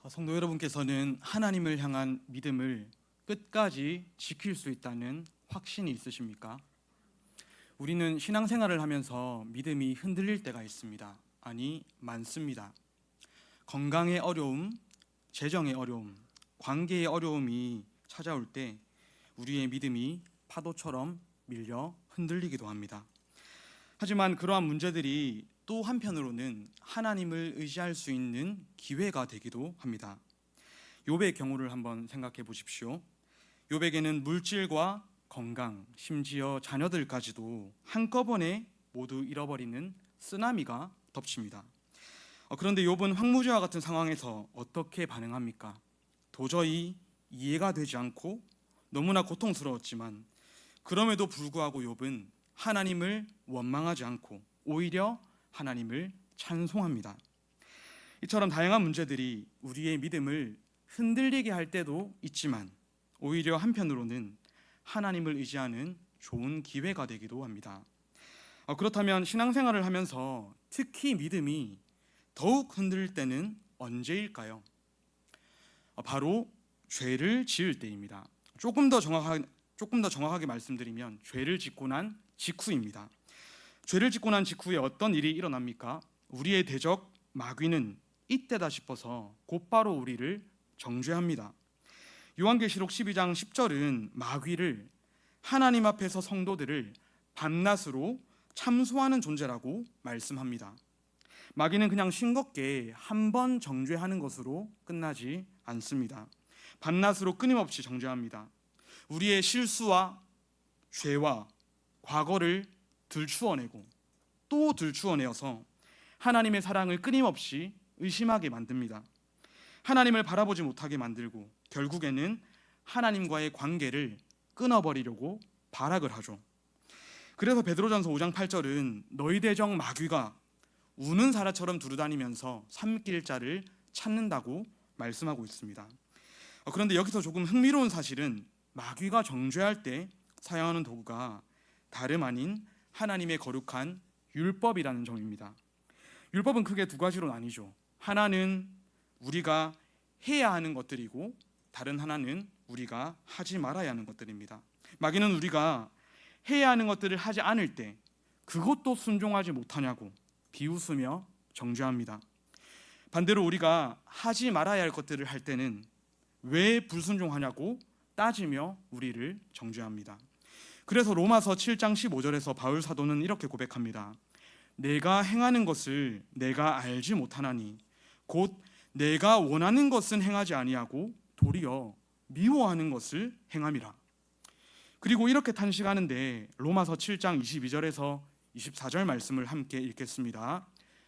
성도 여러분께서는 하나님을 향한 믿음을 끝까지 지킬 수 있다는 확신이 있으십니까? 우리는 신앙생활을 하면서 믿음이 흔들릴 때가 있습니다. 아니, 많습니다. 건강의 어려움, 재정의 어려움, 관계의 어려움이 찾아올 때 우리의 믿음이 파도처럼 밀려 흔들리기도 합니다. 하지만 그러한 문제들이 또 한편으로는 하나님을 의지할 수 있는 기회가 되기도 합니다. 욥의 경우를 한번 생각해 보십시오. 욥에게는 물질과 건강, 심지어 자녀들까지도 한꺼번에 모두 잃어버리는 쓰나미가 덮칩니다. 그런데 욥은 황무지와 같은 상황에서 어떻게 반응합니까? 도저히 이해가 되지 않고 너무나 고통스러웠지만 그럼에도 불구하고 욥은 하나님을 원망하지 않고 오히려 하나님을 찬송합니다. 이처럼 다양한 문제들이 우리의 믿음을 흔들리게 할 때도 있지만 오히려 한편으로는 하나님을 의지하는 좋은 기회가 되기도 합니다. 그렇다면 신앙생활을 하면서 특히 믿음이 더욱 흔들릴 때는 언제일까요? 바로 죄를 지을 때입니다. 조금 더 정확하게 말씀드리면 죄를 짓고 난 직후입니다. 죄를 짓고 난 직후에 어떤 일이 일어납니까? 우리의 대적 마귀는 이때다 싶어서 곧바로 우리를 정죄합니다. 요한계시록 12장 10절은 마귀를 하나님 앞에서 성도들을 밤낮으로 참소하는 존재라고 말씀합니다. 마귀는 그냥 싱겁게 한 번 정죄하는 것으로 끝나지 않습니다. 밤낮으로 끊임없이 정죄합니다. 우리의 실수와 죄와 과거를 들추어내고 또 들추어내어서 하나님의 사랑을 끊임없이 의심하게 만듭니다. 하나님을 바라보지 못하게 만들고 결국에는 하나님과의 관계를 끊어버리려고 발악을 하죠. 그래서 베드로전서 5장 8절은 너희 대적 마귀가 우는 사자처럼 두루다니면서 삼킬 자를 찾는다고 말씀하고 있습니다. 그런데 여기서 조금 흥미로운 사실은 마귀가 정죄할 때 사용하는 도구가 다름 아닌 하나님의 거룩한 율법이라는 점입니다. 율법은 크게 두 가지로 나뉘죠. 하나는 우리가 해야 하는 것들이고 다른 하나는 우리가 하지 말아야 하는 것들입니다. 마귀는 우리가 해야 하는 것들을 하지 않을 때 그것도 순종하지 못하냐고 비웃으며 정죄합니다. 반대로 우리가 하지 말아야 할 것들을 할 때는 왜 불순종하냐고 따지며 우리를 정죄합니다. 그래서 로마서 7장 15절에서 바울 사도는 이렇게 고백합니다. 내가 행하는 것을 내가 알지 못하나니 곧 내가 원하는 것은 행하지 아니하고 도리어 미워하는 것을 행함이라. 그리고 이렇게 탄식하는데 로마서 7장 22절에서 24절 말씀을 함께 읽겠습니다.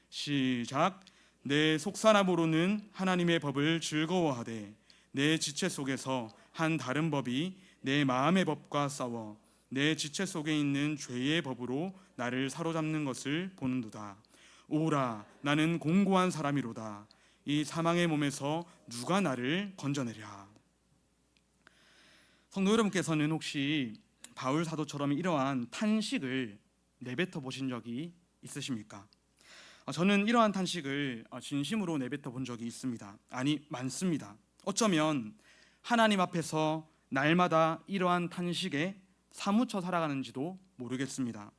시작. 내 속사람으로는 하나님의 법을 즐거워하되 내 지체 속에서 한 다른 법이 내 마음의 법과 싸워 내 지체 속에 있는 죄의 법으로 나를 사로잡는 것을 보는도다. 오라, 나는 공고한 사람이로다. 이 사망의 몸에서 누가 나를 건져내랴. 성도 여러분께서는 혹시 바울 사도처럼 이러한 탄식을 내뱉어 보신 적이 있으십니까? 저는 이러한 탄식을 진심으로 내뱉어 본 적이 있습니다. 아니, 많습니다. 어쩌면 하나님 앞에서 날마다 이러한 탄식에 사무쳐 살아가는지도 모르겠습니다.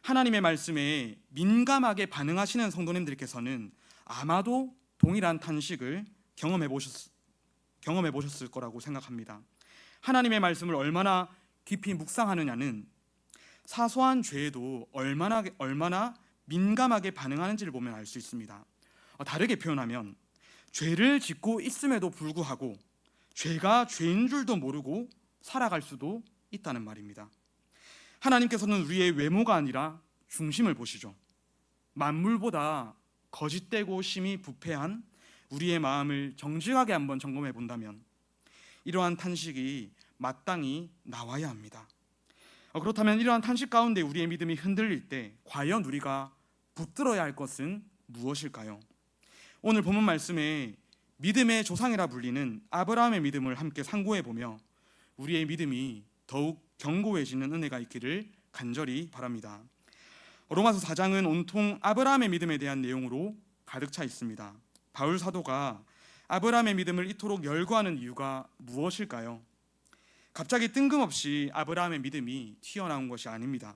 하나님의 말씀에 민감하게 반응하시는 성도님들께서는 아마도 동일한 탄식을 경험해 보셨을 거라고 생각합니다. 하나님의 말씀을 얼마나 깊이 묵상하느냐는 사소한 죄에도 얼마나 민감하게 반응하는지를 보면 알 수 있습니다. 다르게 표현하면 죄를 짓고 있음에도 불구하고 죄가 죄인 줄도 모르고 살아갈 수도 있다는 말입니다. 하나님께서는 우리의 외모가 아니라 중심을 보시죠. 만물보다 거짓되고 심히 부패한 우리의 마음을 정직하게 한번 점검해 본다면 이러한 탄식이 마땅히 나와야 합니다. 그렇다면 이러한 탄식 가운데 우리의 믿음이 흔들릴 때 과연 우리가 붙들어야 할 것은 무엇일까요? 오늘 본문 말씀에 믿음의 조상이라 불리는 아브라함의 믿음을 함께 상고해 보며 우리의 믿음이 더욱 견고해지는 은혜가 있기를 간절히 바랍니다. 로마서 4장은 온통 아브라함의 믿음에 대한 내용으로 가득 차 있습니다. 바울 사도가 아브라함의 믿음을 이토록 열거하는 이유가 무엇일까요? 갑자기 뜬금없이 아브라함의 믿음이 튀어나온 것이 아닙니다.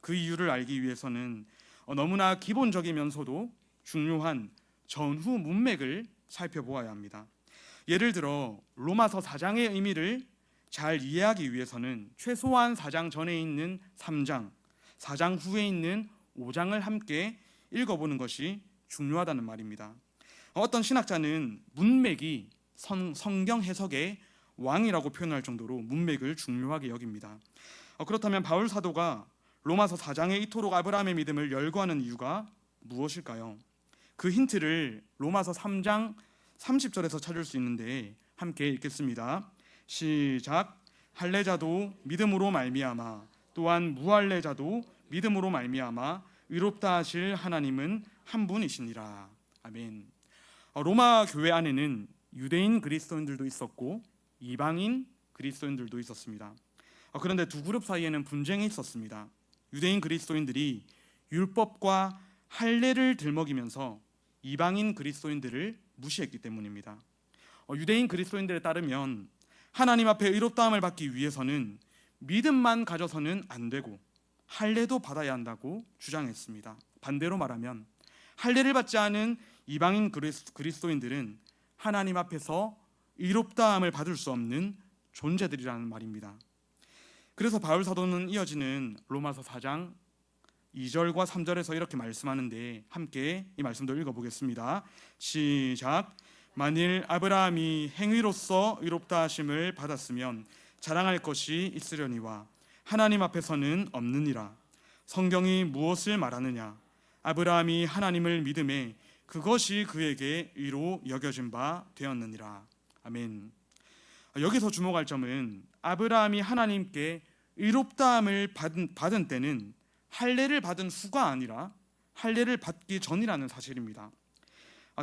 그 이유를 알기 위해서는 너무나 기본적이면서도 중요한 전후 문맥을 살펴보아야 합니다. 예를 들어 로마서 4장의 의미를 잘 이해하기 위해서는 최소한 4장 전에 있는 3장, 4장 후에 있는 5장을 함께 읽어보는 것이 중요하다는 말입니다. 어떤 신학자는 문맥이 성경 해석의 왕이라고 표현할 정도로 문맥을 중요하게 여깁니다. 그렇다면 바울 사도가 로마서 4장에 이토록 아브라함의 믿음을 열거하는 이유가 무엇일까요? 그 힌트를 로마서 3장 30절에서 찾을 수 있는데 함께 읽겠습니다. 시작. 할례자도 믿음으로 말미암아 또한 무할례자도 믿음으로 말미암아 의롭다 하실 하나님은 한 분이시니라. 아멘. 로마 교회 안에는 유대인 그리스도인들도 있었고 이방인 그리스도인들도 있었습니다. 그런데 두 그룹 사이에는 분쟁이 있었습니다. 유대인 그리스도인들이 율법과 할례를 들먹이면서 이방인 그리스도인들을 무시했기 때문입니다. 유대인 그리스도인들에 따르면 하나님 앞에 의롭다함을 받기 위해서는 믿음만 가져서는 안 되고 할례도 받아야 한다고 주장했습니다. 반대로 말하면 할례를 받지 않은 이방인 그리스도인들은 하나님 앞에서 의롭다함을 받을 수 없는 존재들이라는 말입니다. 그래서 바울 사도는 이어지는 로마서 4장 2절과 3절에서 이렇게 말씀하는데 함께 이 말씀도 읽어보겠습니다. 시작. 만일 아브라함이 행위로서 의롭다 하심을 받았으면 자랑할 것이 있으려니와 하나님 앞에서는 없느니라. 성경이 무엇을 말하느냐? 아브라함이 하나님을 믿음에 그것이 그에게 의로 여겨진 바 되었느니라. 아멘. 여기서 주목할 점은 아브라함이 하나님께 의롭다함을 받은 때는 할례를 받은 후가 아니라 할례를 받기 전이라는 사실입니다.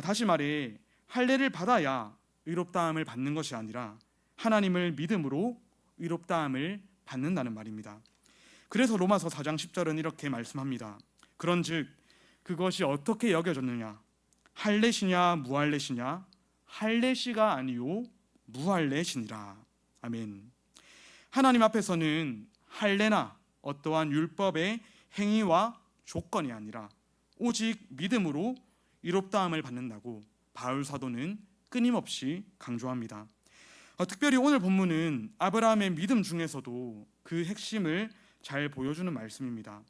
다시 말해 할례를 받아야 의롭다함을 받는 것이 아니라 하나님을 믿음으로 의롭다함을 받는다는 말입니다. 그래서 로마서 4장 10절은 이렇게 말씀합니다. 그런즉 그것이 어떻게 여겨졌느냐? 할례시냐 무할례시냐? 할례시가 아니요 무할례시니라. 아멘. 하나님 앞에서는 할례나 어떠한 율법의 행위와 조건이 아니라 오직 믿음으로 의롭다함을 받는다고 바울 사도는 끊임없이 강조합니다. 특별히 오늘 본문은 아브라함의 믿음 중에서도 그 핵심을 잘 보여주는 말씀입니다.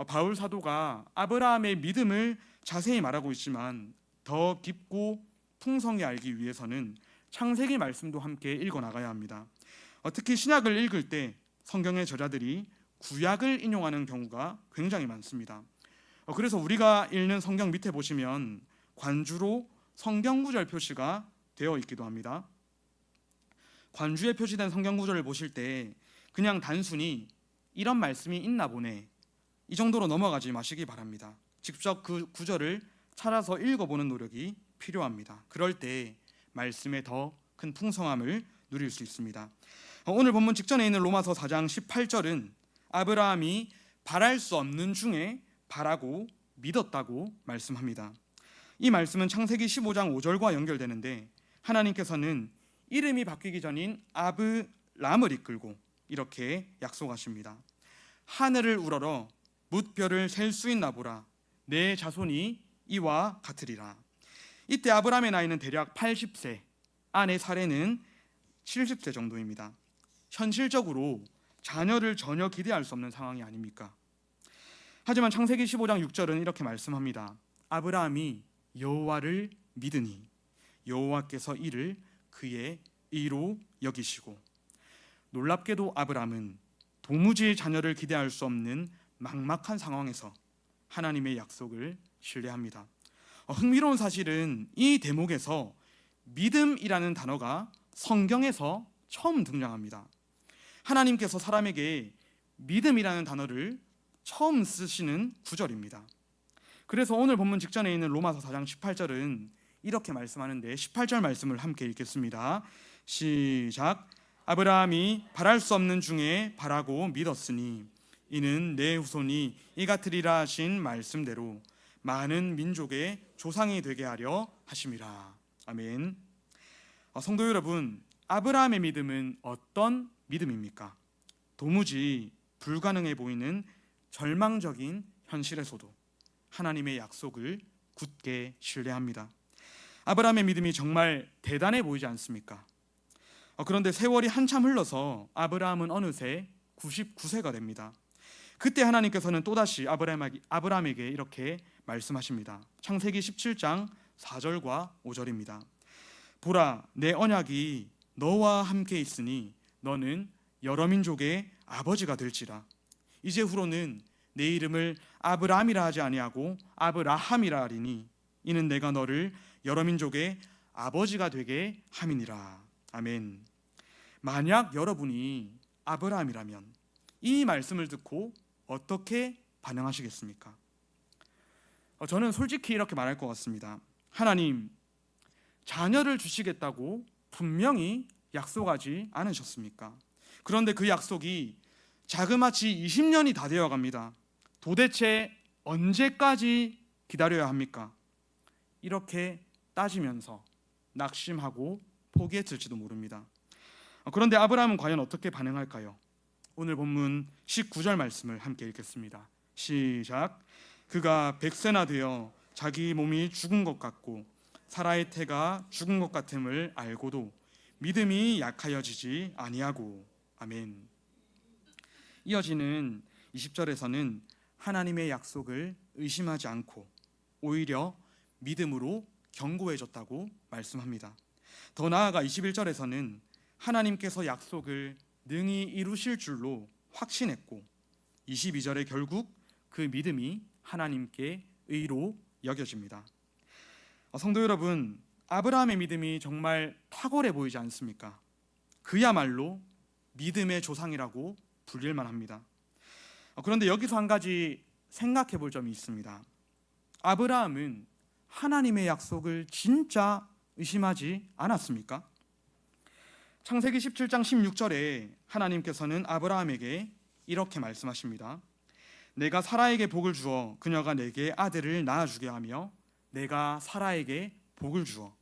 바울 사도가 아브라함의 믿음을 자세히 말하고 있지만 더 깊고 풍성히 알기 위해서는 창세기 말씀도 함께 읽어나가야 합니다. 특히 신약을 읽을 때 성경의 저자들이 구약을 인용하는 경우가 굉장히 많습니다. 그래서 우리가 읽는 성경 밑에 보시면 관주로 성경 구절 표시가 되어 있기도 합니다. 관주에 표시된 성경 구절을 보실 때 그냥 단순히 이런 말씀이 있나 보네 이 정도로 넘어가지 마시기 바랍니다. 직접 그 구절을 찾아서 읽어보는 노력이 필요합니다. 그럴 때 말씀의 더 큰 풍성함을 누릴 수 있습니다. 오늘 본문 직전에 있는 로마서 4장 18절은 아브라함이 바랄 수 없는 중에 바라고 믿었다고 말씀합니다. 이 말씀은 창세기 15장 5절과 연결되는데 하나님께서는 이름이 바뀌기 전인 아브람을 이끌고 이렇게 약속하십니다. 하늘을 우러러 뭇별을 셀 수 있나 보라. 내 자손이 이와 같으리라. 이때 아브람의 나이는 대략 80세, 아내 사례는 70세 정도입니다. 현실적으로 자녀를 전혀 기대할 수 없는 상황이 아닙니까? 하지만 창세기 15장 6절은 이렇게 말씀합니다. 아브라함이 여호와를 믿으니 여호와께서 이를 그의 의로 여기시고. 놀랍게도 아브라함은 도무지 자녀를 기대할 수 없는 막막한 상황에서 하나님의 약속을 신뢰합니다. 흥미로운 사실은 이 대목에서 믿음이라는 단어가 성경에서 처음 등장합니다. 하나님께서 사람에게 믿음이라는 단어를 처음 쓰시는 구절입니다. 그래서 오늘 본문 직전에 있는 로마서 4장 18절은 이렇게 말씀하는데 18절 말씀을 함께 읽겠습니다. 시작. 아브라함이 바랄 수 없는 중에 바라고 믿었으니 이는 내 후손이 이 같으리라 하신 말씀대로 많은 민족의 조상이 되게 하려 하심이라. 아멘. 성도 여러분, 아브라함의 믿음은 어떤 믿음입니까? 도무지 불가능해 보이는 절망적인 현실에서도 하나님의 약속을 굳게 신뢰합니다. 아브라함의 믿음이 정말 대단해 보이지 않습니까? 그런데 세월이 한참 흘러서 아브라함은 어느새 99세가 됩니다. 그때 하나님께서는 또다시 아브라함에게 이렇게 말씀하십니다. 창세기 17장 4절과 5절입니다. 보라, 내 언약이 너와 함께 있으니 너는 여러 민족의 아버지가 될지라. 이제 후로는 내 이름을 아브라함이라 하지 아니하고 아브라함이라 하리니 이는 내가 너를 여러 민족의 아버지가 되게 함이니라. 아멘. 만약 여러분이 아브라함이라면 이 말씀을 듣고 어떻게 반응하시겠습니까? 저는 솔직히 이렇게 말할 것 같습니다. 하나님, 자녀를 주시겠다고 분명히 약속하지 않으셨습니까? 그런데 그 약속이 자그마치 20년이 다 되어 갑니다. 도대체 언제까지 기다려야 합니까? 이렇게 따지면서 낙심하고 포기했을지도 모릅니다. 그런데 아브라함은 과연 어떻게 반응할까요? 오늘 본문 19절 말씀을 함께 읽겠습니다. 시작. 그가 100세나 되어 자기 몸이 죽은 것 같고 사라의 태가 죽은 것 같음을 알고도 믿음이 약하여지지 아니하고. 아멘. 이어지는 20절에서는 하나님의 약속을 의심하지 않고 오히려 믿음으로 견고해졌다고 말씀합니다. 더 나아가 21절에서는 하나님께서 약속을 능히 이루실 줄로 확신했고 22절에 결국 그 믿음이 하나님께 의로 여겨집니다. 성도 여러분, 아브라함의 믿음이 정말 탁월해 보이지 않습니까? 그야말로 믿음의 조상이라고 불릴 만합니다. 그런데 여기서 한 가지 생각해 볼 점이 있습니다. 아브라함은 하나님의 약속을 진짜 의심하지 않았습니까? 창세기 17장 16절에 하나님께서는 아브라함에게 이렇게 말씀하십니다. 내가 사라에게 복을 주어 그녀가 내게 아들을 낳아주게 하며 내가 사라에게 복을 주어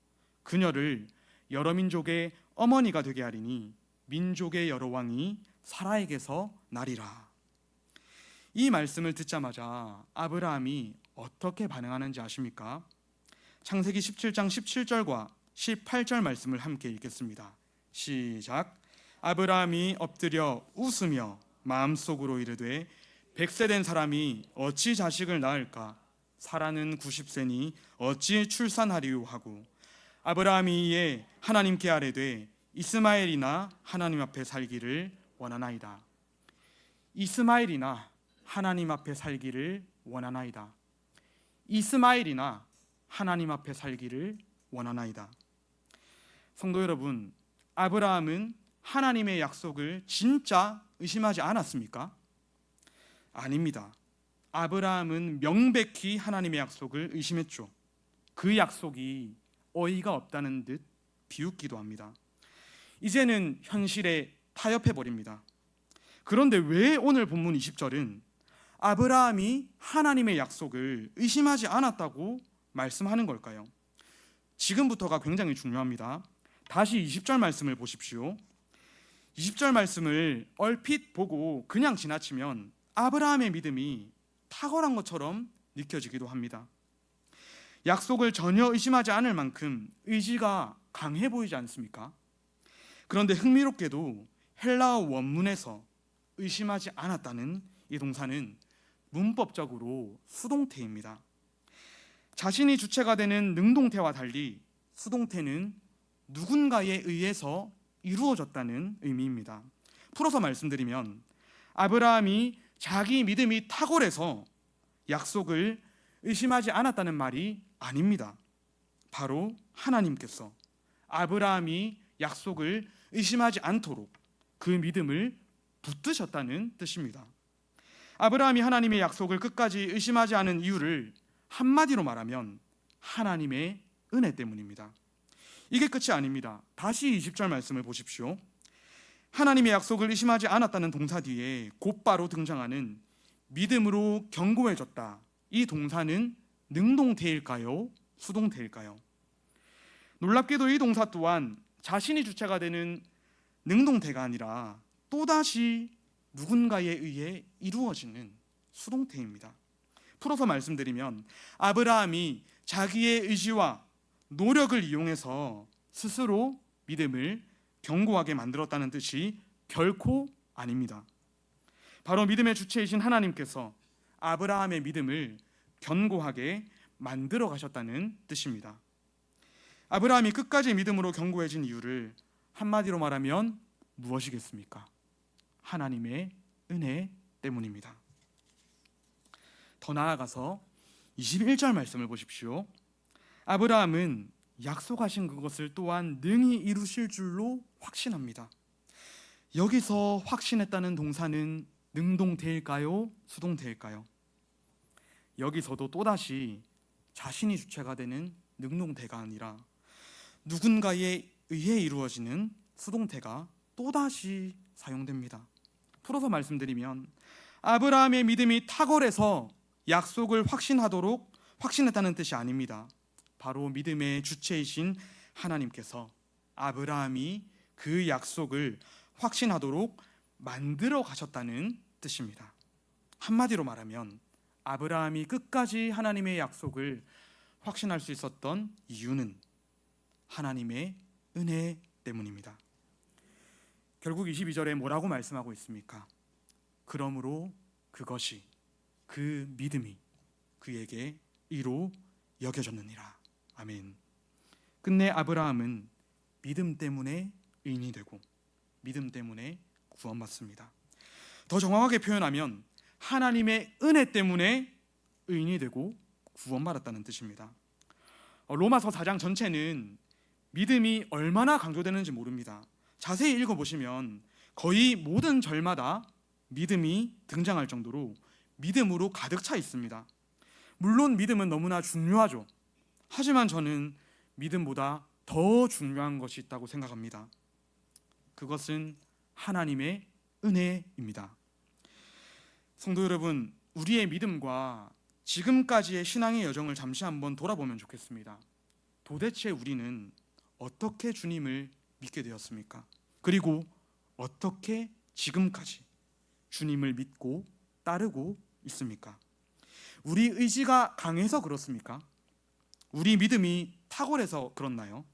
그녀를 여러 민족의 어머니가 되게 하리니 민족의 여러 왕이 사라에게서 나리라. 이 말씀을 듣자마자 아브라함이 어떻게 반응하는지 아십니까? 창세기 17장 17절과 18절 말씀을 함께 읽겠습니다. 시작. 아브라함이 엎드려 웃으며 마음속으로 이르되 100세 된 사람이 어찌 자식을 낳을까? 사라는 90세니 어찌 출산하리요 하고 아브라함이 이에 하나님께 아뢰되 이스마엘이나 하나님 앞에 살기를 원하나이다. 이스마엘이나 하나님 앞에 살기를 원하나이다. 이스마엘이나 하나님 앞에 살기를 원하나이다. 성도 여러분, 아브라함은 하나님의 약속을 진짜 의심하지 않았습니까? 아닙니다. 아브라함은 명백히 하나님의 약속을 의심했죠. 그 약속이 어이가 없다는 듯 비웃기도 합니다. 이제는 현실에 타협해버립니다. 그런데 왜 오늘 본문 20절은 아브라함이 하나님의 약속을 의심하지 않았다고 말씀하는 걸까요? 지금부터가 굉장히 중요합니다. 다시 20절 말씀을 보십시오. 20절 말씀을 얼핏 보고 그냥 지나치면 아브라함의 믿음이 탁월한 것처럼 느껴지기도 합니다. 약속을 전혀 의심하지 않을 만큼 의지가 강해 보이지 않습니까? 그런데 흥미롭게도 헬라어 원문에서 의심하지 않았다는 이 동사는 문법적으로 수동태입니다. 자신이 주체가 되는 능동태와 달리 수동태는 누군가에 의해서 이루어졌다는 의미입니다. 풀어서 말씀드리면 아브라함이 자기 믿음이 탁월해서 약속을 의심하지 않았다는 말이 아닙니다. 바로 하나님께서 아브라함이 약속을 의심하지 않도록 그 믿음을 붙드셨다는 뜻입니다. 아브라함이 하나님의 약속을 끝까지 의심하지 않은 이유를 한마디로 말하면 하나님의 은혜 때문입니다. 이게 끝이 아닙니다. 다시 20절 말씀을 보십시오. 하나님의 약속을 의심하지 않았다는 동사 뒤에 곧바로 등장하는 믿음으로 견고해졌다. 이 동사는 능동태일까요? 수동태일까요? 놀랍게도 이 동사 또한 자신이 주체가 되는 능동태가 아니라 또다시 누군가에 의해 이루어지는 수동태입니다. 풀어서 말씀드리면 아브라함이 자기의 의지와 노력을 이용해서 스스로 믿음을 견고하게 만들었다는 뜻이 결코 아닙니다. 바로 믿음의 주체이신 하나님께서 아브라함의 믿음을 견고하게 만들어 가셨다는 뜻입니다. 아브라함이 끝까지 믿음으로 견고해진 이유를 한마디로 말하면 무엇이겠습니까? 하나님의 은혜 때문입니다. 더 나아가서 21절 말씀을 보십시오. 아브라함은 약속하신 그것을 또한 능히 이루실 줄로 확신합니다. 여기서 확신했다는 동사는 능동태일까요? 수동태일까요? 여기서도 또다시 자신이 주체가 되는 능동태가 아니라 누군가에 의해 이루어지는 수동태가 또다시 사용됩니다. 풀어서 말씀드리면 아브라함의 믿음이 탁월해서 약속을 확신했다는 뜻이 아닙니다. 바로 믿음의 주체이신 하나님께서 아브라함이 그 약속을 확신하도록 만들어 가셨다는 뜻입니다. 한마디로 말하면 아브라함이 끝까지 하나님의 약속을 확신할 수 있었던 이유는 하나님의 은혜 때문입니다. 결국 22절에 뭐라고 말씀하고 있습니까? 그러므로 그것이, 그 믿음이 그에게 의로 여겨졌느니라. 아멘. 끝내 아브라함은 믿음 때문에 의인이 되고 믿음 때문에 구원받습니다. 더 정확하게 표현하면 하나님의 은혜 때문에 의인이 되고 구원받았다는 뜻입니다. 로마서 4장 전체는 믿음이 얼마나 강조되는지 모릅니다. 자세히 읽어보시면 거의 모든 절마다 믿음이 등장할 정도로 믿음으로 가득 차 있습니다. 물론 믿음은 너무나 중요하죠. 하지만 저는 믿음보다 더 중요한 것이 있다고 생각합니다. 그것은 하나님의 은혜입니다. 성도 여러분, 우리의 믿음과 지금까지의 신앙의 여정을 잠시 한번 돌아보면 좋겠습니다. 도대체 우리는 어떻게 주님을 믿게 되었습니까? 그리고 어떻게 지금까지 주님을 믿고 따르고 있습니까? 우리 의지가 강해서 그렇습니까? 우리 믿음이 탁월해서 그렇나요?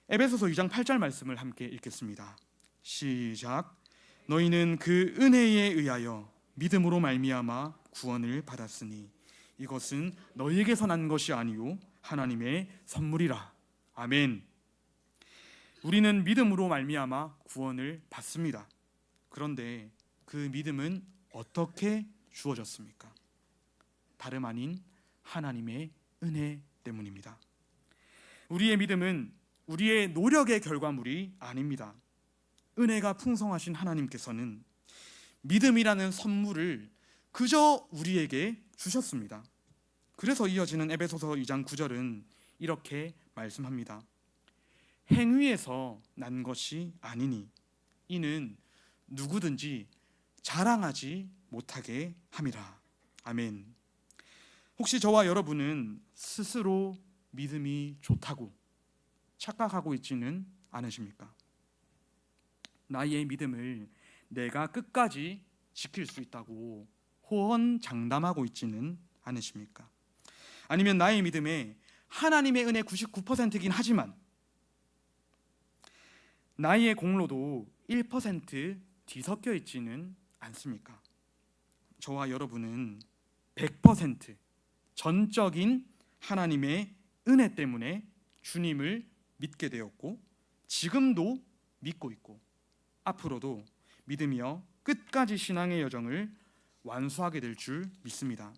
에베소서 2장 8절 말씀을 함께 읽겠습니다. 시작. 너희는 그 은혜에 의하여 믿음으로 말미암아 구원을 받았으니 이것은 너희에게서 난 것이 아니요 하나님의 선물이라. 아멘. 우리는 믿음으로 말미암아 구원을 받습니다. 그런데 그 믿음은 어떻게 주어졌습니까? 다름 아닌 하나님의 은혜 때문입니다. 우리의 믿음은 우리의 노력의 결과물이 아닙니다. 은혜가 풍성하신 하나님께서는 믿음이라는 선물을 그저 우리에게 주셨습니다. 그래서 이어지는 에베소서 2장 9절은 이렇게 말씀합니다. 행위에서 난 것이 아니니 이는 누구든지 자랑하지 못하게 함이라. 아멘. 혹시 저와 여러분은 스스로 믿음이 좋다고 착각하고 있지는 않으십니까? 나의 믿음을 내가 끝까지 지킬 수 있다고 호언장담하고 있지는 않으십니까? 아니면 나의 믿음에 하나님의 은혜 99%이긴 하지만 나의 공로도 1% 뒤섞여 있지는 않습니까? 저와 여러분은 100% 전적인 하나님의 은혜 때문에 주님을 믿게 되었고 지금도 믿고 있고 앞으로도 믿으며 끝까지 신앙의 여정을 완수하게 될 줄 믿습니다.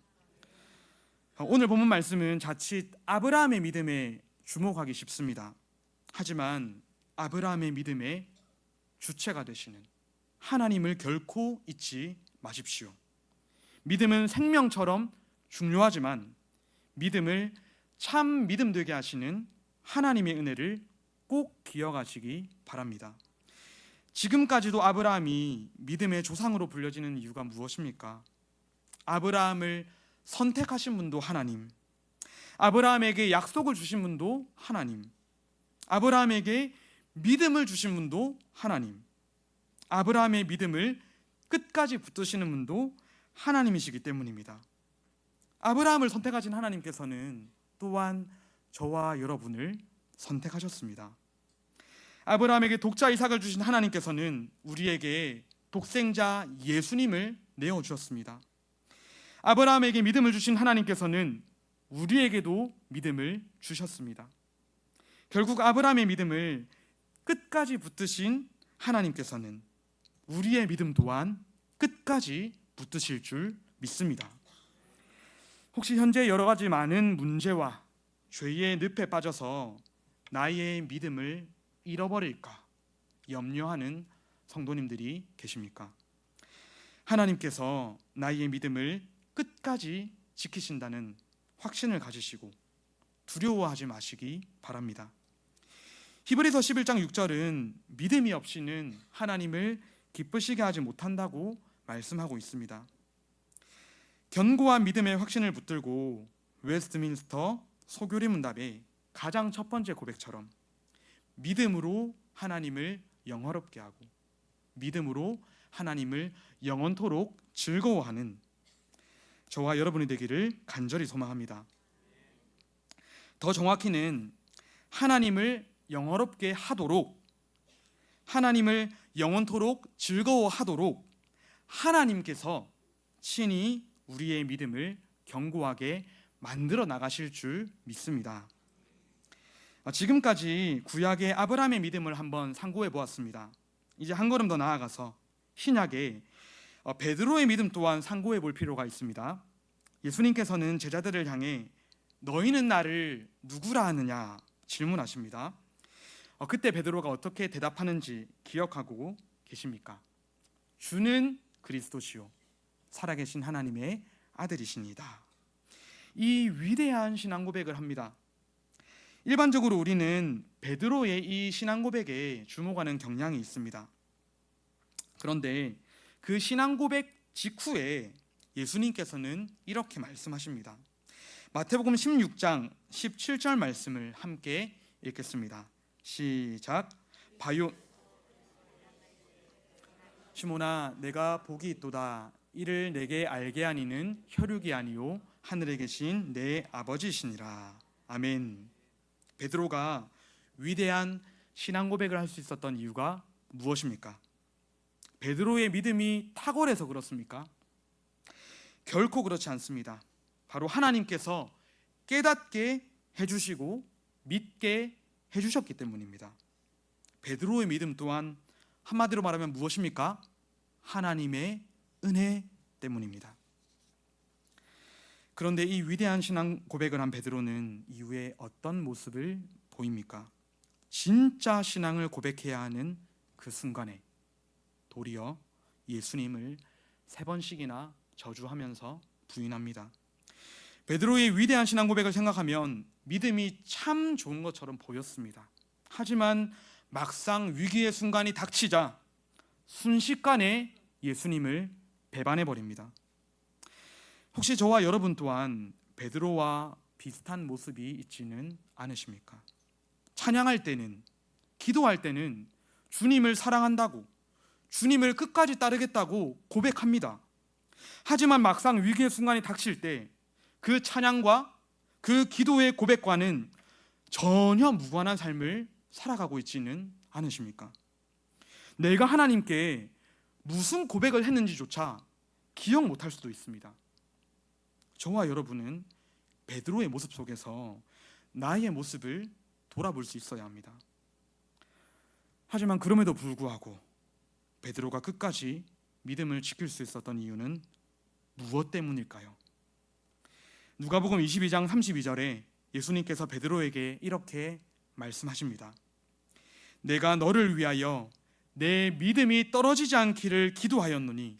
오늘 본문 말씀은 자칫 아브라함의 믿음에 주목하기 쉽습니다. 하지만 아브라함의 믿음의 주체가 되시는 하나님을 결코 잊지 마십시오. 믿음은 생명처럼 중요하지만 믿음을 참 믿음 되게 하시는 하나님의 은혜를 꼭 기억하시기 바랍니다. 지금까지도 아브라함이 믿음의 조상으로 불려지는 이유가 무엇입니까? 아브라함을 선택하신 분도 하나님, 아브라함에게 약속을 주신 분도 하나님, 아브라함에게 믿음을 주신 분도 하나님, 아브라함의 믿음을 끝까지 붙드시는 분도 하나님이시기 때문입니다. 아브라함을 선택하신 하나님께서는 또한 저와 여러분을 선택하셨습니다. 아브라함에게 독자 이삭을 주신 하나님께서는 우리에게 독생자 예수님을 내어주셨습니다. 아브라함에게 믿음을 주신 하나님께서는 우리에게도 믿음을 주셨습니다. 결국 아브라함의 믿음을 끝까지 붙드신 하나님께서는 우리의 믿음 또한 끝까지 붙드실 줄 믿습니다. 혹시 현재 여러 가지 많은 문제와 죄의 늪에 빠져서 나의 믿음을 잃어버릴까 염려하는 성도님들이 계십니까? 하나님께서 나의 믿음을 끝까지 지키신다는 확신을 가지시고 두려워하지 마시기 바랍니다. 히브리서 11장 6절은 믿음이 없이는 하나님을 기쁘시게 하지 못한다고 말씀하고 있습니다. 견고한 믿음의 확신을 붙들고 웨스트민스터 소교리 문답의 가장 첫 번째 고백처럼 믿음으로 하나님을 영화롭게 하고 믿음으로 하나님을 영원토록 즐거워하는 저와 여러분이 되기를 간절히 소망합니다. 더 정확히는 하나님을 영화롭게 하도록, 하나님을 영원토록 즐거워하도록 하나님께서 친히 우리의 믿음을 견고하게 만들어 나가실 줄 믿습니다. 지금까지 구약의 아브라함의 믿음을 한번 상고해 보았습니다. 이제 한 걸음 더 나아가서 신약의 베드로의 믿음 또한 상고해 볼 필요가 있습니다. 예수님께서는 제자들을 향해 너희는 나를 누구라 하느냐 질문하십니다. 그때 베드로가 어떻게 대답하는지 기억하고 계십니까? 주는 그리스도시요 살아계신 하나님의 아들이십니다. 이 위대한 신앙 고백을 합니다. 일반적으로 우리는 베드로의 이 신앙 고백에 주목하는 경향이 있습니다. 그런데 그 신앙 고백 직후에 예수님께서는 이렇게 말씀하십니다. 마태복음 16장 17절 말씀을 함께 읽겠습니다. 시작. 바요 시몬아 내가 복이 있도다. 이를 내게 알게 하니는 혈육이 아니요 하늘에 계신 내 아버지시니라. 아멘. 베드로가 위대한 신앙 고백을 할 수 있었던 이유가 무엇입니까? 베드로의 믿음이 탁월해서 그렇습니까? 결코 그렇지 않습니다. 바로 하나님께서 깨닫게 해주시고 믿게 해주셨기 때문입니다. 베드로의 믿음 또한 한마디로 말하면 무엇입니까? 하나님의 은혜 때문입니다. 그런데 이 위대한 신앙 고백을 한 베드로는 이후에 어떤 모습을 보입니까? 진짜 신앙을 고백해야 하는 그 순간에 도리어 예수님을 3번씩이나 저주하면서 부인합니다. 베드로의 위대한 신앙 고백을 생각하면 믿음이 참 좋은 것처럼 보였습니다. 하지만 막상 위기의 순간이 닥치자 순식간에 예수님을 배반해버립니다. 혹시 저와 여러분 또한 베드로와 비슷한 모습이 있지는 않으십니까? 찬양할 때는, 기도할 때는 주님을 사랑한다고, 주님을 끝까지 따르겠다고 고백합니다. 하지만 막상 위기의 순간이 닥칠 때 그 찬양과 그 기도의 고백과는 전혀 무관한 삶을 살아가고 있지는 않으십니까? 내가 하나님께 무슨 고백을 했는지조차 기억 못할 수도 있습니다. 저와 여러분은 베드로의 모습 속에서 나의 모습을 돌아볼 수 있어야 합니다. 하지만 그럼에도 불구하고 베드로가 끝까지 믿음을 지킬 수 있었던 이유는 무엇 때문일까요? 누가복음 22장 32절에 예수님께서 베드로에게 이렇게 말씀하십니다. 내가 너를 위하여 내 믿음이 떨어지지 않기를 기도하였노니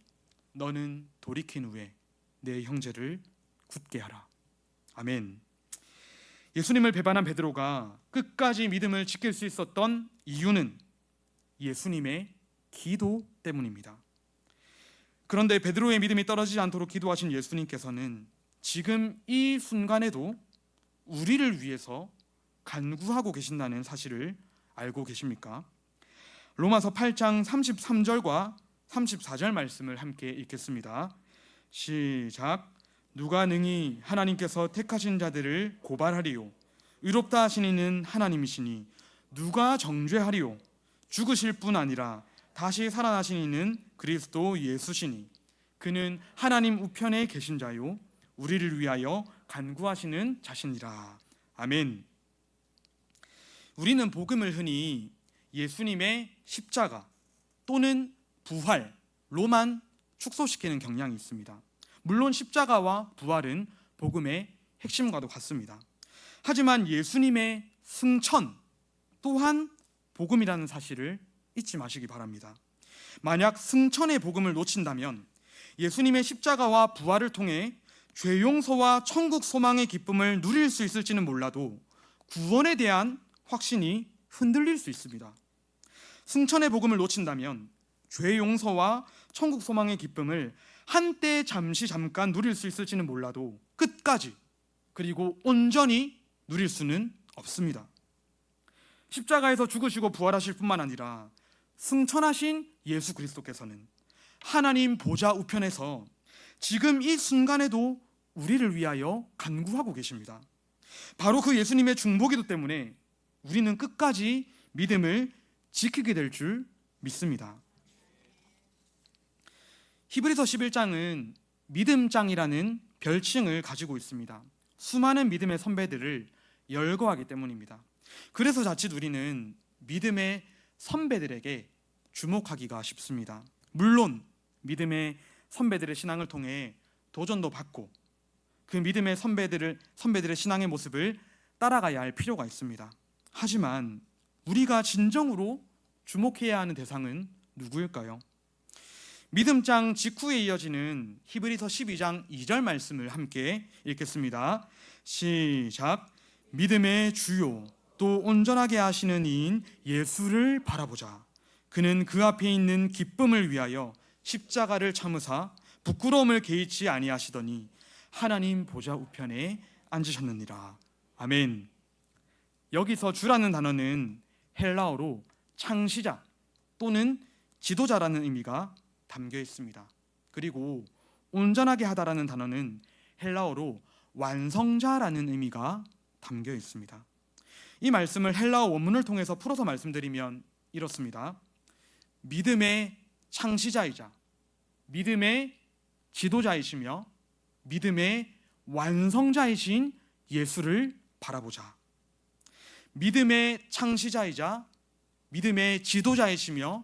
너는 돌이킨 후에 내 형제를 굳게 하라. 아멘. 예수님을 배반한 베드로가 끝까지 믿음을 지킬 수 있었던 이유는 예수님의 기도 때문입니다. 그런데 베드로의 믿음이 떨어지지 않도록 기도하신 예수님께서는 지금 이 순간에도 우리를 위해서 간구하고 계신다는 사실을 알고 계십니까? 로마서 8장 33절과 34절 말씀을 함께 읽겠습니다. 시작. 누가 능히 하나님께서 택하신 자들을 고발하리요? 의롭다 하신 이는 하나님이시니 누가 정죄하리요? 죽으실 뿐 아니라 다시 살아나신 이는 그리스도 예수시니 그는 하나님 우편에 계신 자요 우리를 위하여 간구하시는 자시니라. 아멘. 우리는 복음을 흔히 예수님의 십자가 또는 부활로만 축소시키는 경향이 있습니다. 물론 십자가와 부활은 복음의 핵심과도 같습니다. 하지만 예수님의 승천 또한 복음이라는 사실을 잊지 마시기 바랍니다. 만약 승천의 복음을 놓친다면 예수님의 십자가와 부활을 통해 죄 용서와 천국 소망의 기쁨을 누릴 수 있을지는 몰라도 구원에 대한 확신이 흔들릴 수 있습니다. 승천의 복음을 놓친다면 죄 용서와 천국 소망의 기쁨을 한때 잠깐 누릴 수 있을지는 몰라도 끝까지 그리고 온전히 누릴 수는 없습니다. 십자가에서 죽으시고 부활하실 뿐만 아니라 승천하신 예수 그리스도께서는 하나님 보좌 우편에서 지금 이 순간에도 우리를 위하여 간구하고 계십니다. 바로 그 예수님의 중보기도 때문에 우리는 끝까지 믿음을 지키게 될 줄 믿습니다. 히브리서 11장은 믿음장이라는 별칭을 가지고 있습니다. 수많은 믿음의 선배들을 열거하기 때문입니다. 그래서 자칫 우리는 믿음의 선배들에게 주목하기가 쉽습니다. 물론 믿음의 선배들의 신앙을 통해 도전도 받고 그 믿음의 선배들의 신앙의 모습을 따라가야 할 필요가 있습니다. 하지만 우리가 진정으로 주목해야 하는 대상은 누구일까요? 믿음장 직후에 이어지는 히브리서 12장 2절 말씀을 함께 읽겠습니다. 시작. 믿음의 주요 또 온전하게 하시는 이인 예수를 바라보자. 그는 그 앞에 있는 기쁨을 위하여 십자가를 참으사 부끄러움을 개의치 아니하시더니 하나님 보좌 우편에 앉으셨느니라. 아멘. 여기서 주라는 단어는 헬라어로 창시자 또는 지도자라는 의미가 담겨 있습니다. 그리고 온전하게 하다라는 단어는 헬라어로 완성자라는 의미가 담겨 있습니다. 이 말씀을 헬라어 원문을 통해서 풀어서 말씀드리면 이렇습니다. 믿음의 창시자이자 믿음의 지도자이시며 믿음의 완성자이신 예수를 바라보자. 믿음의 창시자이자 믿음의 지도자이시며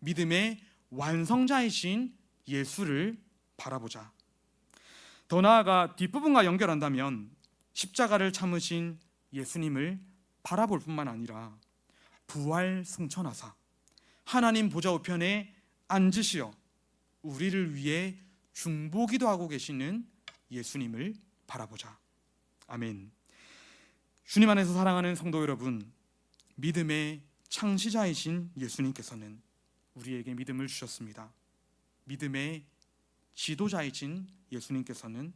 믿음의 완성자이신 예수를 바라보자. 더 나아가 뒷부분과 연결한다면 십자가를 참으신 예수님을 바라볼 뿐만 아니라 부활 승천하사 하나님 보좌 우편에 앉으시어 우리를 위해 중보기도 하고 계시는 예수님을 바라보자. 아멘. 주님 안에서 사랑하는 성도 여러분, 믿음의 창시자이신 예수님께서는 우리에게 믿음을 주셨습니다. 믿음의 지도자이신 예수님께서는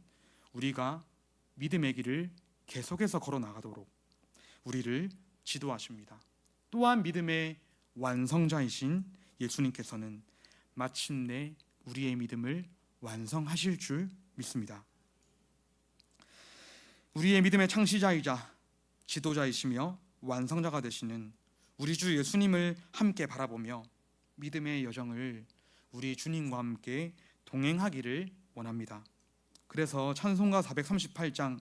우리가 믿음의 길을 계속해서 걸어 나가도록 우리를 지도하십니다. 또한 믿음의 완성자이신 예수님께서는 마침내 우리의 믿음을 완성하실 줄 믿습니다. 우리의 믿음의 창시자이자 지도자이시며 완성자가 되시는 우리 주 예수님을 함께 바라보며 믿음의 여정을 우리 주님과 함께 동행하기를 원합니다. 그래서 찬송가 438장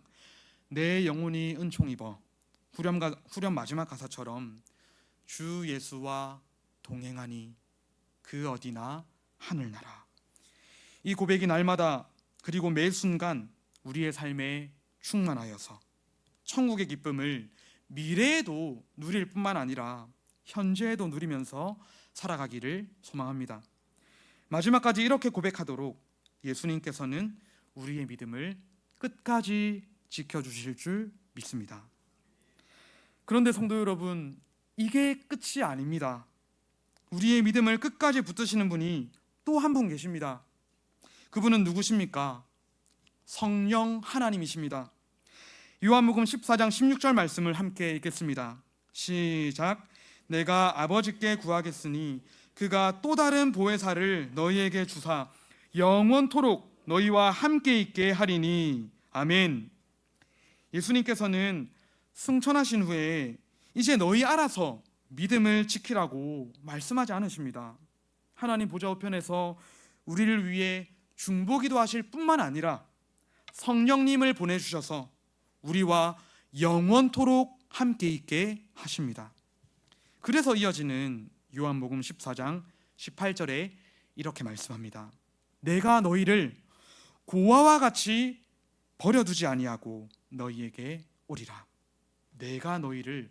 내 영혼이 은총 입어 후렴 마지막 가사처럼 주 예수와 동행하니 그 어디나 하늘나라. 이 고백이 날마다 그리고 매 순간 우리의 삶에 충만하여서 천국의 기쁨을 미래에도 누릴 뿐만 아니라 현재에도 누리면서 살아가기를 소망합니다. 마지막까지 이렇게 고백하도록 예수님께서는 우리의 믿음을 끝까지 지켜주실 줄 믿습니다. 그런데 성도 여러분, 이게 끝이 아닙니다. 우리의 믿음을 끝까지 붙드시는 분이 또 한 분 계십니다. 그분은 누구십니까? 성령 하나님이십니다. 요한복음 14장 16절 말씀을 함께 읽겠습니다. 시작. 내가 아버지께 구하겠으니 그가 또 다른 보혜사를 너희에게 주사 영원토록 너희와 함께 있게 하리니. 아멘. 예수님께서는 승천하신 후에 이제 너희 알아서 믿음을 지키라고 말씀하지 않으십니다. 하나님 보좌 우편에서 우리를 위해 중보기도 하실 뿐만 아니라 성령님을 보내주셔서 우리와 영원토록 함께 있게 하십니다. 그래서 이어지는 요한복음 14장 18절에 이렇게 말씀합니다. 내가 너희를 고아와 같이 버려두지 아니하고 너희에게 오리라. 내가 너희를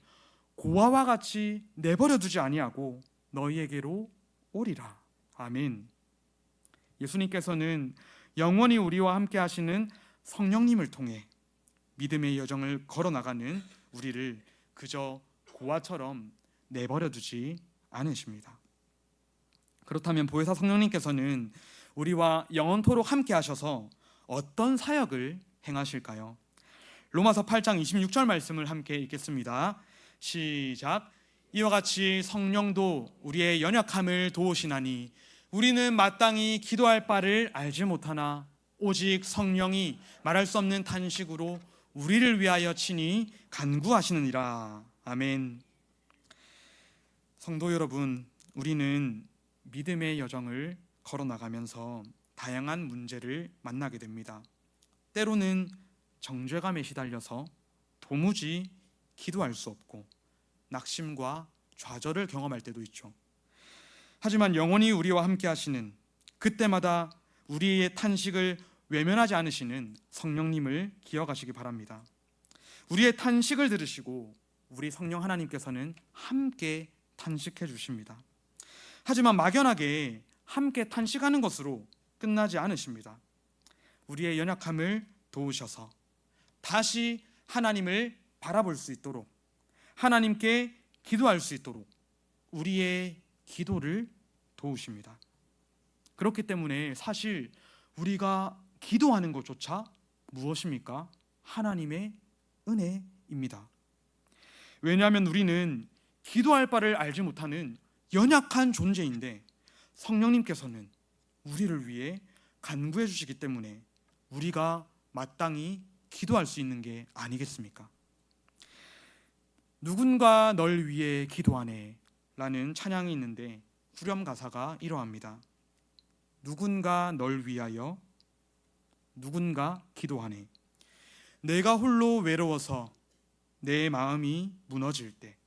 고아와 같이 내버려두지 아니하고 너희에게로 오리라. 아멘. 예수님께서는 영원히 우리와 함께 하시는 성령님을 통해 믿음의 여정을 걸어나가는 우리를 그저 고아처럼 내버려두지 않으십니다. 그렇다면 보혜사 성령님께서는 우리와 영원토록 함께 하셔서 어떤 사역을 행하실까요? 로마서 8장 26절 말씀을 함께 읽겠습니다. 시작. 이와 같이 성령도 우리의 연약함을 도우시나니 우리는 마땅히 기도할 바를 알지 못하나 오직 성령이 말할 수 없는 탄식으로 우리를 위하여 친히 간구하시느니라. 아멘. 성도 여러분, 우리는 믿음의 여정을 걸어나가면서 다양한 문제를 만나게 됩니다. 때로는 정죄감에 시달려서 도무지 기도할 수 없고 낙심과 좌절을 경험할 때도 있죠. 하지만 영원히 우리와 함께 하시는, 그때마다 우리의 탄식을 외면하지 않으시는 성령님을 기억하시기 바랍니다. 우리의 탄식을 들으시고 우리 성령 하나님께서는 함께 탄식해 주십니다. 하지만 막연하게 함께 탄식하는 것으로 끝나지 않으십니다. 우리의 연약함을 도우셔서 다시 하나님을 바라볼 수 있도록, 하나님께 기도할 수 있도록 우리의 기도를 도우십니다. 그렇기 때문에 사실 우리가 기도하는 것조차 무엇입니까? 하나님의 은혜입니다. 왜냐하면 우리는 기도할 바를 알지 못하는 연약한 존재인데 성령님께서는 우리를 위해 간구해 주시기 때문에 우리가 마땅히 기도할 수 있는 게 아니겠습니까? 누군가 널 위해 기도하네 라는 찬양이 있는데 후렴 가사가 이러합니다. 누군가 널 위하여 누군가 기도하네. 내가 홀로 외로워서 내 마음이 무너질 때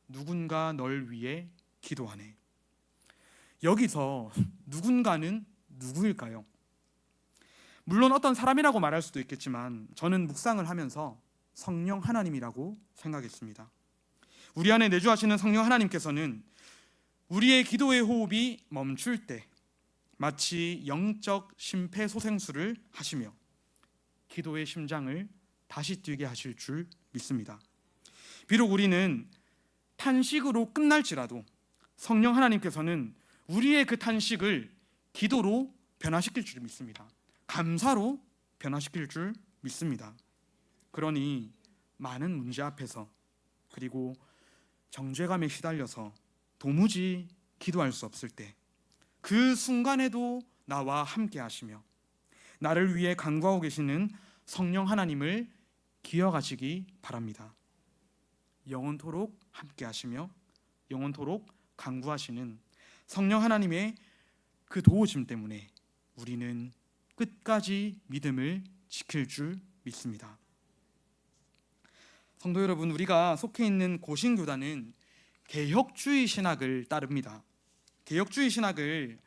누군가 널 위해 기도하네. 여기서 누군가는 누구일까요? 물론 어떤 사람이라고 말할 수도 있겠지만 저는 묵상을 하면서 성령 하나님이라고 생각했습니다. 우리 안에 내주하시는 성령 하나님께서는 우리의 기도의 호흡이 멈출 때 마치 영적 심폐소생술을 하시며 기도의 심장을 다시 뛰게 하실 줄 믿습니다. 비록 우리는 탄식으로 끝날지라도 성령 하나님께서는 우리의 그 탄식을 기도로 변화시킬 줄 믿습니다. 감사로 변화시킬 줄 믿습니다. 그러니 많은 문제 앞에서, 그리고 정죄감에 시달려서 도무지 기도할 수 없을 때 그 순간에도 나와 함께 하시며 나를 위해 간구하고 계시는 성령 하나님을 기억하시기 바랍니다. 영원토록 함께 하시며 영원토록 간구하시는 성령 하나님의 그 도우심 때문에 우리는 끝까지 믿음을 지킬 줄 믿습니다. 성도 여러분, 우리가 속해 있는 고신교단은 개혁주의 신학을 따릅니다. 개혁주의 신학을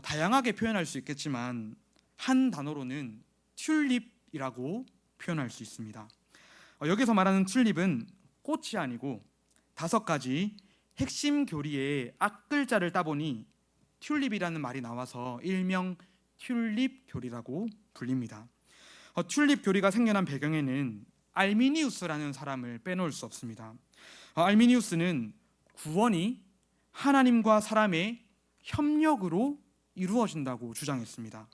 다양하게 표현할 수 있겠지만 한 단어로는 튤립이라고 표현할 수 있습니다. 여기서 말하는 튤립은 꽃이 아니고 5가지 핵심 교리의 앞글자를 따보니 튤립이라는 말이 나와서 일명 튤립 교리라고 불립니다. 튤립 교리가 생겨난 배경에는 알미니우스라는 사람을 빼놓을 수 없습니다. 알미니우스는 구원이 하나님과 사람의 협력으로 이루어진다고 주장했습니다.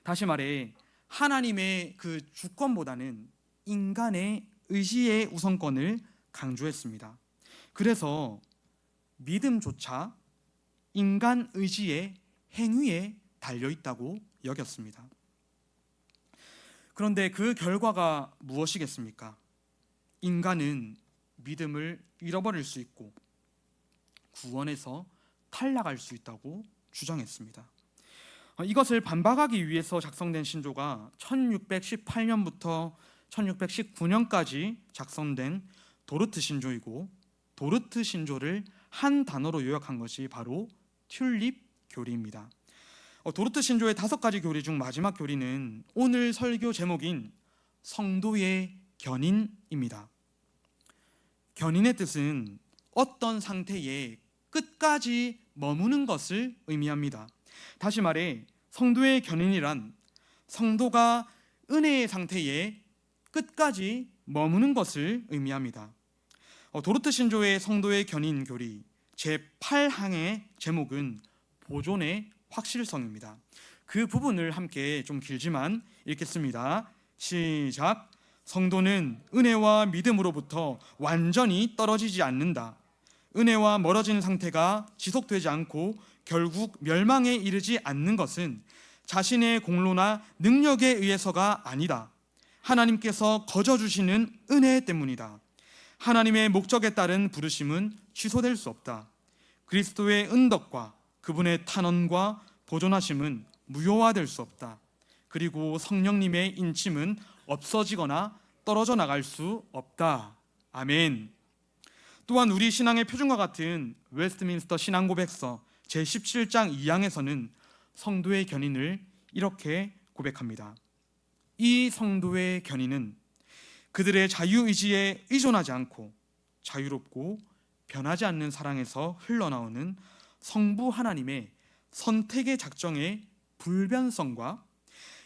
다시 말해 하나님의 그 주권보다는 인간의 의지의 우선권을 강조했습니다. 그래서 믿음조차 인간 의지의 행위에 달려 있다고 여겼습니다. 그런데 그 결과가 무엇이겠습니까? 인간은 믿음을 잃어버릴 수 있고 구원에서 탈락할 수 있다고 주장했습니다. 이것을 반박하기 위해서 작성된 신조가 1618년부터 1619년까지 작성된 도르트 신조이고, 도르트 신조를 한 단어로 요약한 것이 바로 튤립 교리입니다. 도르트 신조의 5가지 교리 중 마지막 교리는 오늘 설교 제목인 성도의 견인입니다. 견인의 뜻은 어떤 상태에 끝까지 머무는 것을 의미합니다. 다시 말해 성도의 견인이란 성도가 은혜의 상태에 끝까지 머무는 것을 의미합니다. 도르트 신조의 성도의 견인 교리 제8항의 제목은 보존의 확실성입니다. 그 부분을 함께 좀 길지만 읽겠습니다. 시작. 성도는 은혜와 믿음으로부터 완전히 떨어지지 않는다. 은혜와 멀어진 상태가 지속되지 않고 결국 멸망에 이르지 않는 것은 자신의 공로나 능력에 의해서가 아니다. 하나님께서 거저 주시는 은혜 때문이다. 하나님의 목적에 따른 부르심은 취소될 수 없다. 그리스도의 은덕과 그분의 탄원과 보존하심은 무효화될 수 없다. 그리고 성령님의 인침은 없어지거나 떨어져 나갈 수 없다. 아멘. 또한 우리 신앙의 표준과 같은 웨스트민스터 신앙고백서 제17장 2항에서는 성도의 견인을 이렇게 고백합니다. 이 성도의 견인은 그들의 자유의지에 의존하지 않고 자유롭고 변하지 않는 사랑에서 흘러나오는 성부 하나님의 선택의 작정의 불변성과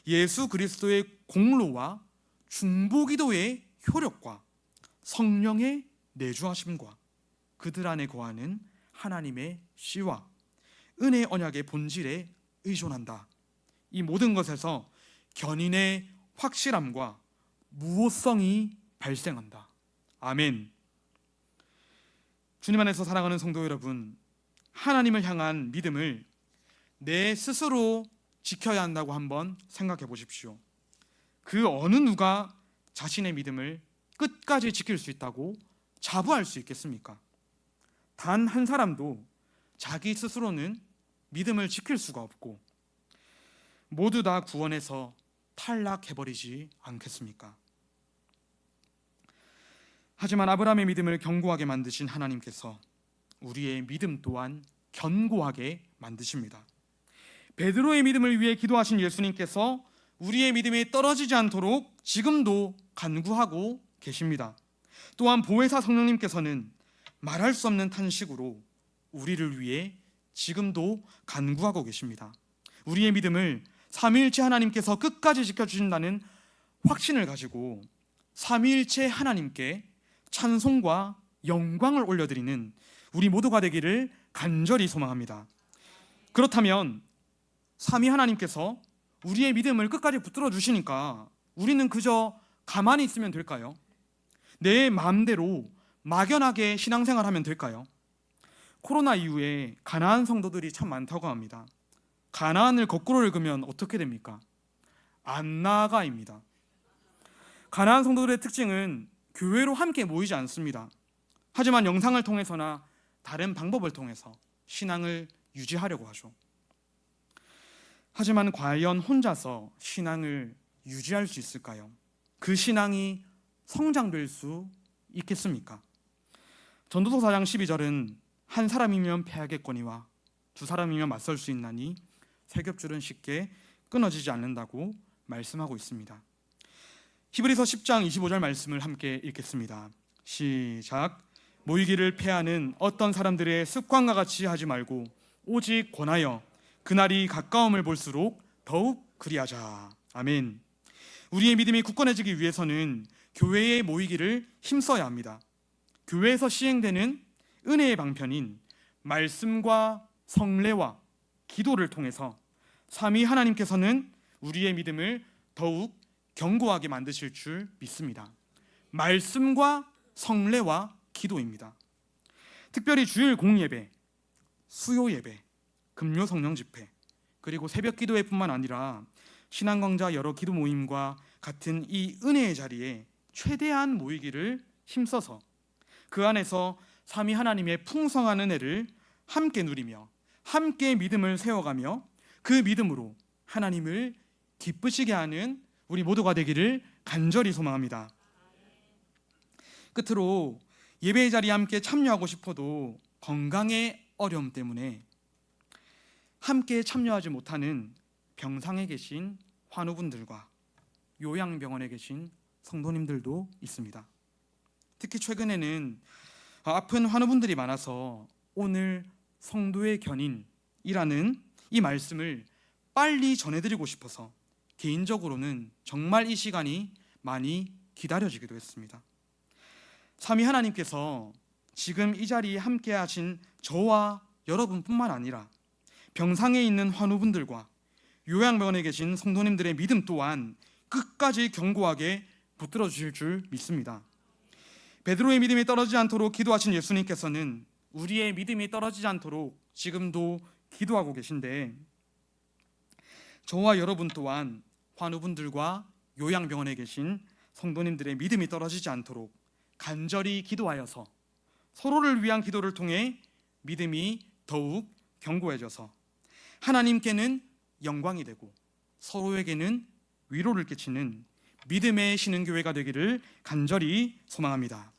예수 그리스도의 공로와 중보기도의 효력과 성령의 내주하심과 그들 안에 거하는 하나님의 씨와 은혜 언약의 본질에 의존한다. 이 모든 것에서 견인의 확실함과 무호성이 발생한다. 아멘. 주님 안에서 사랑하는 성도 여러분, 하나님을 향한 믿음을 내 스스로 지켜야 한다고 한번 생각해 보십시오. 그 어느 누가 자신의 믿음을 끝까지 지킬 수 있다고 자부할 수 있겠습니까? 단 한 사람도 자기 스스로는 믿음을 지킬 수가 없고 모두 다 구원에서 탈락해버리지 않겠습니까? 하지만 아브라함의 믿음을 견고하게 만드신 하나님께서 우리의 믿음 또한 견고하게 만드십니다. 베드로의 믿음을 위해 기도하신 예수님께서 우리의 믿음이 떨어지지 않도록 지금도 간구하고 계십니다. 또한 보혜사 성령님께서는 말할 수 없는 탄식으로 우리를 위해 지금도 간구하고 계십니다. 우리의 믿음을 삼위일체 하나님께서 끝까지 지켜주신다는 확신을 가지고 삼위일체 하나님께 찬송과 영광을 올려드리는 우리 모두가 되기를 간절히 소망합니다. 그렇다면 삼위 하나님께서 우리의 믿음을 끝까지 붙들어 주시니까 우리는 그저 가만히 있으면 될까요? 내 마음대로 막연하게 신앙생활하면 될까요? 코로나 이후에 가나안 성도들이 참 많다고 합니다. 가나안을 거꾸로 읽으면 어떻게 됩니까? 안 나가입니다. 가나안 성도들의 특징은 교회로 함께 모이지 않습니다. 하지만 영상을 통해서나 다른 방법을 통해서 신앙을 유지하려고 하죠. 하지만 과연 혼자서 신앙을 유지할 수 있을까요? 그 신앙이 성장될 수 있겠습니까? 전도서 4장 12절은 한 사람이면 패하겠거니와 두 사람이면 맞설 수 있나니 세 겹줄은 쉽게 끊어지지 않는다고 말씀하고 있습니다. 히브리서 10장 25절 말씀을 함께 읽겠습니다. 시작. 모이기를 패하는 어떤 사람들의 습관과 같이 하지 말고 오직 권하여 그날이 가까움을 볼수록 더욱 그리하자. 아멘. 우리의 믿음이 굳건해지기 위해서는 교회에 모이기를 힘써야 합니다. 교회에서 시행되는 은혜의 방편인 말씀과 성례와 기도를 통해서 삼위 하나님께서는 우리의 믿음을 더욱 견고하게 만드실 줄 믿습니다. 말씀과 성례와 기도입니다. 특별히 주일 공예배, 수요 예배, 금요 성령 집회, 그리고 새벽 기도회뿐만 아니라 신앙광자 여러 기도 모임과 같은 이 은혜의 자리에 최대한 모이기를 힘써서 그 안에서 삼위 하나님의 풍성한 은혜를 함께 누리며 함께 믿음을 세워가며 그 믿음으로 하나님을 기쁘시게 하는 우리 모두가 되기를 간절히 소망합니다. 끝으로 예배의 자리에 함께 참여하고 싶어도 건강의 어려움 때문에 함께 참여하지 못하는 병상에 계신 환우분들과 요양병원에 계신 성도님들도 있습니다. 특히 최근에는 아픈 환우분들이 많아서 오늘 성도의 견인이라는 이 말씀을 빨리 전해드리고 싶어서 개인적으로는 정말 이 시간이 많이 기다려지기도 했습니다. 삼위 하나님께서 지금 이 자리에 함께 하신 저와 여러분뿐만 아니라 병상에 있는 환우분들과 요양병원에 계신 성도님들의 믿음 또한 끝까지 견고하게 붙들어 주실 줄 믿습니다. 베드로의 믿음이 떨어지지 않도록 기도하신 예수님께서는 우리의 믿음이 떨어지지 않도록 지금도 기도하고 계신데, 저와 여러분 또한 환우분들과 요양병원에 계신 성도님들의 믿음이 떨어지지 않도록 간절히 기도하여서 서로를 위한 기도를 통해 믿음이 더욱 견고해져서 하나님께는 영광이 되고 서로에게는 위로를 끼치는 믿음의 신흥교회가 되기를 간절히 소망합니다.